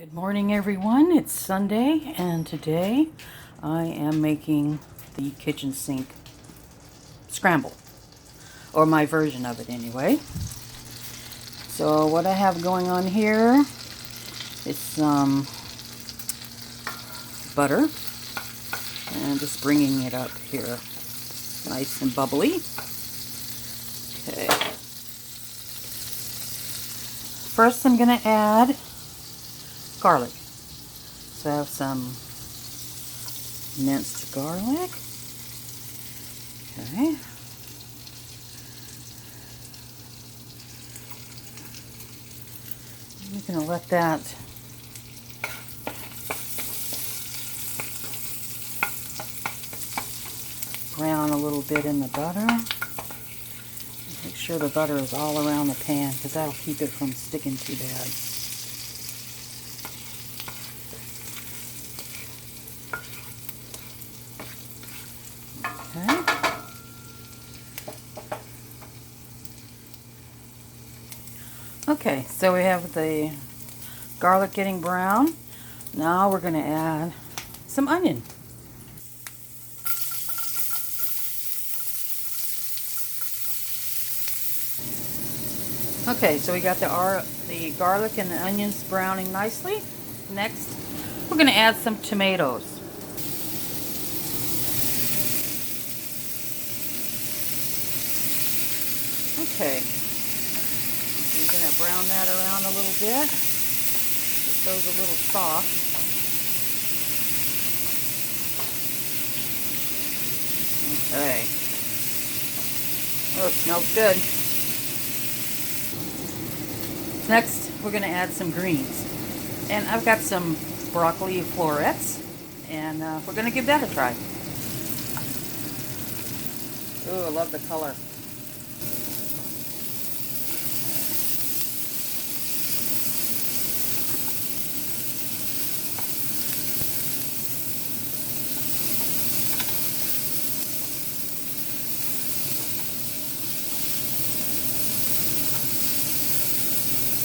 Good morning, everyone. It's Sunday, and today I am making the kitchen sink scramble, or my version of it anyway. So what I have going on here is some butter, and just bringing it up here nice and bubbly. Okay. First I'm going to add garlic. So I have some minced garlic. Okay. I'm going to let that brown a little bit in the butter. Make sure the butter is all around the pan because that'll keep it from sticking too bad. Okay. Okay, so we have the garlic getting brown. Now we're going to add some onion. Okay, so we got the garlic and the onions browning nicely. Next, we're going to add some tomatoes. Okay, I'm going to brown that around a little bit. Get those a little soft. Okay. Oh, it smells good. Next, we're going to add some greens. And I've got some broccoli florets, and we're going to give that a try. Ooh, I love the color.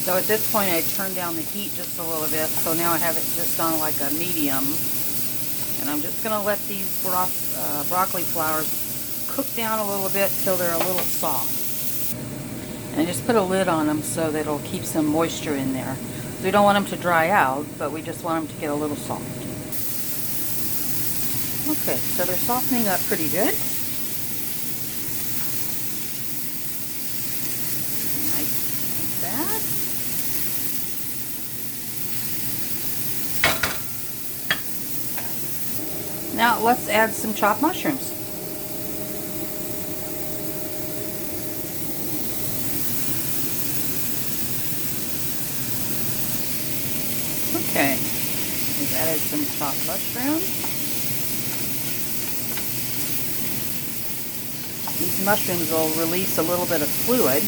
So at this point I turned down the heat just a little bit, so now I have it just on like a medium. And I'm just going to let these broccoli flowers cook down a little bit till they're a little soft. And just put a lid on them so that it'll keep some moisture in there. We don't want them to dry out, but we just want them to get a little soft. Okay, so they're softening up pretty good. Nice like that. Now let's add some chopped mushrooms. Okay, we've added some chopped mushrooms. These mushrooms will release a little bit of fluid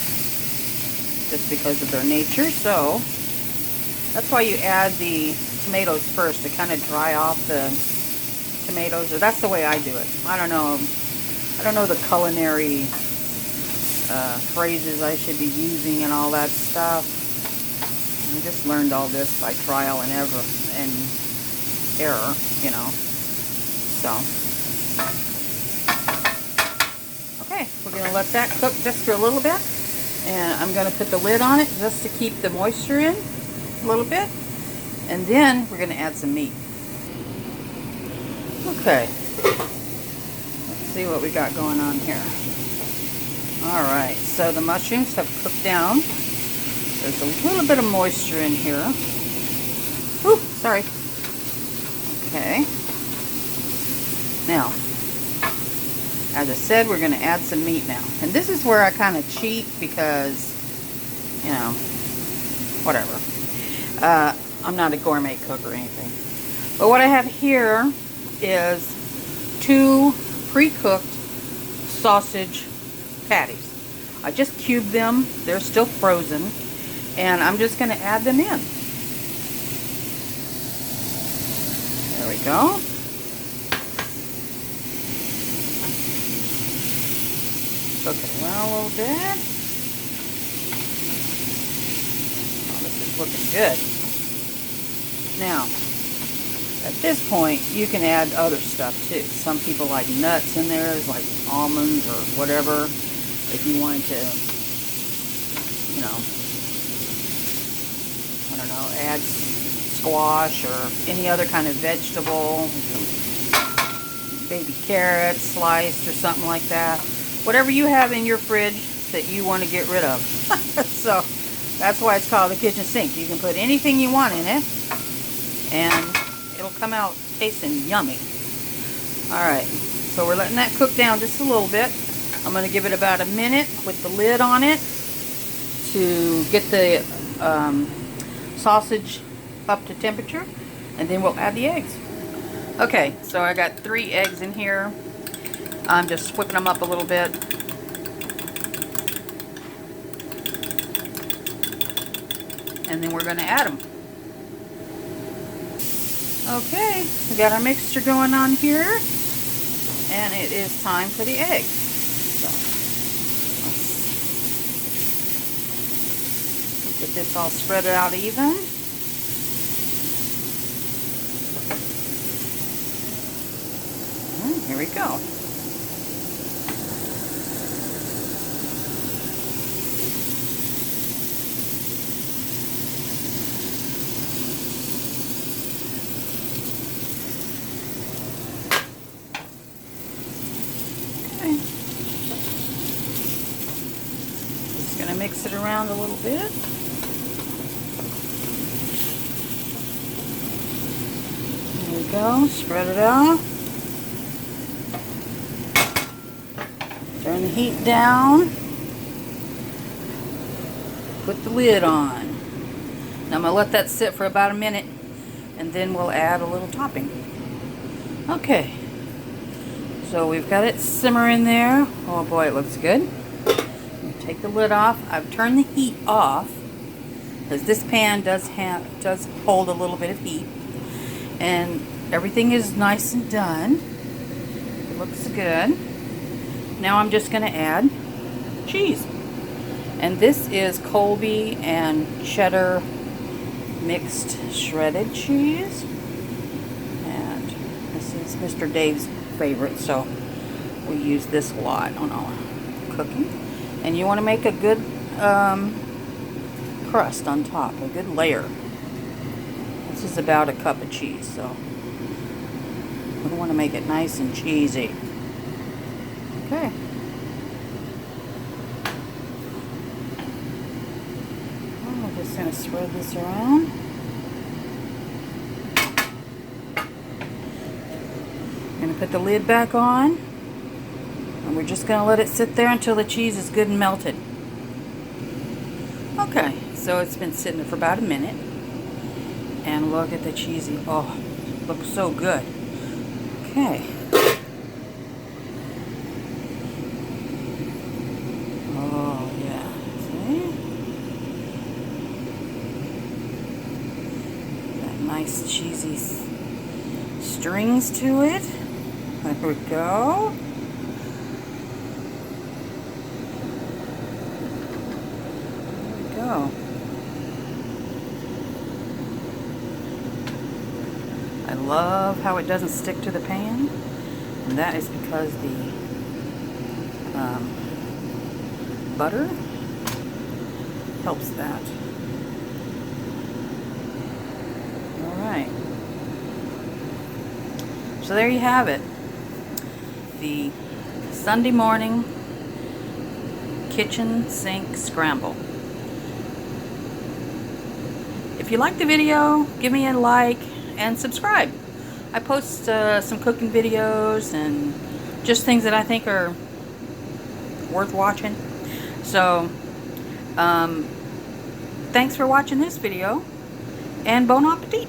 just because of their nature, so that's why you add the tomatoes first to kind of dry off the tomatoes, or that's the way I do it. I don't know the culinary phrases I should be using and all that stuff. I just learned all this by trial and error, you know. So, okay, we're going to let that cook just for a little bit, and I'm going to put the lid on it just to keep the moisture in a little bit, and then we're going to add some meat. Okay, let's see what we got going on here. Alright, so the mushrooms have cooked down. There's a little bit of moisture in here. Ooh, sorry. Okay. Now, as I said, we're going to add some meat now. And this is where I kind of cheat because, you know, whatever. I'm not a gourmet cook or anything. But what I have here is 2 pre-cooked sausage patties. I just cubed them. They're still frozen. And I'm just going to add them in. There we go. Cook it around a little bit. Oh, this is looking good. Now, at this point, you can add other stuff too. Some people like nuts in there, like almonds or whatever. If you wanted to, you know, I don't know, add squash or any other kind of vegetable, baby carrots sliced or something like that. Whatever you have in your fridge that you want to get rid of. So that's why it's called the kitchen sink. You can put anything you want in it, and it'll come out tasting yummy. Alright, so we're letting that cook down just a little bit. I'm going to give it about a minute with the lid on it to get the sausage up to temperature, and then we'll add the eggs. Okay, so I got 3 eggs in here. I'm just whipping them up a little bit. And then we're going to add them. Okay, we got our mixture going on here, and it is time for the eggs. So, let's get this all spread out even. And here we go. Just going to mix it around a little bit. There we go. Spread it out. Turn the heat down. Put the lid on. Now I'm going to let that sit for about a minute, and then we'll add a little topping. Okay. So we've got it simmering there. Oh boy, it looks good. Take the lid off. I've turned the heat off because this pan does hold a little bit of heat, and everything is nice and done. It looks good. Now I'm just going to add cheese, and this is Colby and cheddar mixed shredded cheese, and this is Mr. Dave's favorite, so we use this a lot on our cooking. And you want to make a good crust on top, a good layer. This is about a cup of cheese, so we want to make it nice and cheesy. Okay. I'm just going to spread this around. I'm going to put the lid back on, and we're just going to let it sit there until the cheese is good and melted. Okay, so it's been sitting there for about a minute, and look at the cheesy. Oh, looks so good. Okay. Oh yeah, see? That nice cheesy strings to it. There we go. There we go. I love how it doesn't stick to the pan, and that is because the butter helps that. Alright. So there you have it. The Sunday morning kitchen sink scramble. If you like the video, give me a like and subscribe. I post some cooking videos and just things that I think are worth watching. So, thanks for watching this video, and bon appetit.